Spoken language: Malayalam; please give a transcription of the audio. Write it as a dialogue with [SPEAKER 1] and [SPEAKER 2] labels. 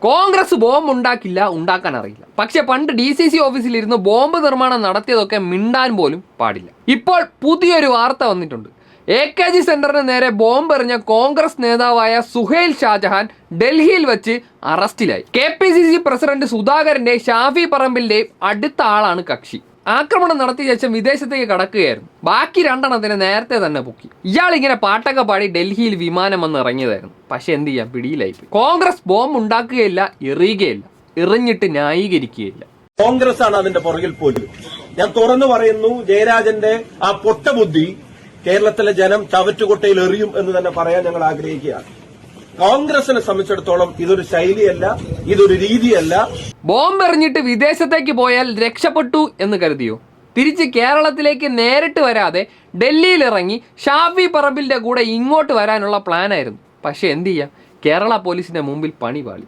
[SPEAKER 1] കോൺഗ്രസ് ബോംബ് ഉണ്ടാക്കില്ല, ഉണ്ടാക്കാൻ അറിയില്ല. പക്ഷെ പണ്ട് DCC ഓഫീസിലിരുന്ന് ബോംബ് നിർമ്മാണം നടത്തിയതൊക്കെ മിണ്ടാൻ പോലും പാടില്ല. ഇപ്പോൾ പുതിയൊരു വാർത്ത വന്നിട്ടുണ്ട്. AKG സെന്ററിന് നേരെ ബോംബ് എറിഞ്ഞ കോൺഗ്രസ് നേതാവായ സുഹൈൽ ഷാജഹാൻ ഡൽഹിയിൽ വെച്ച് അറസ്റ്റിലായി. KPCC പ്രസിഡന്റ് സുധാകരന്റെ ഷാഫി പറമ്പിലിന്റെയും അടുത്ത ആളാണ് കക്ഷി. ആക്രമണം നടത്തിയ ശേഷം വിദേശത്തേക്ക് കടക്കുകയായിരുന്നു. ബാക്കി രണ്ടെണ്ണത്തിന് നേരത്തെ തന്നെ പൊക്കി. ഇയാൾ ഇങ്ങനെ പാട്ടൊക്കെ പാടി ഡൽഹിയിൽ വിമാനം വന്ന് ഇറങ്ങിയതായിരുന്നു. പക്ഷെ എന്ത് ചെയ്യാം, പിടിയിലായി. കോൺഗ്രസ് ബോംബ് ഉണ്ടാക്കുകയില്ല, എറിയുകയില്ല, എറിഞ്ഞിട്ട് ന്യായീകരിക്കുകയില്ല.
[SPEAKER 2] കോൺഗ്രസ് ആണ് അതിന്റെ പുറകിൽ പോലും. ഞാൻ തുറന്നു പറയുന്നു, ജയരാജന്റെ ആ പൊട്ടബുദ്ധി കേരളത്തിലെ ജനം ചവറ്റുകൊട്ടയിൽ എറിയും എന്ന് തന്നെ പറയാൻ ഞങ്ങൾ ആഗ്രഹിക്കുകയാണ്. കോൺഗ്രസിനെ സംബന്ധിച്ചിടത്തോളം ഇതൊരു ശൈലിയല്ല, ഇതൊരു രീതിയല്ല.
[SPEAKER 1] ബോംബ് എറിഞ്ഞിട്ട് വിദേശത്തേക്ക് പോയാൽ രക്ഷപ്പെട്ടു എന്ന് കരുതിയോ? തിരിച്ച് കേരളത്തിലേക്ക് നേരിട്ട് വരാതെ ഡൽഹിയിൽ ഇറങ്ങി ഷാഫി പറമ്പിലിന്റെ കൂടെ ഇങ്ങോട്ട് വരാനുള്ള പ്ലാനായിരുന്നു. പക്ഷെ എന്ത് ചെയ്യാം, കേരള പോലീസിന്റെ മുമ്പിൽ പണി പാളി.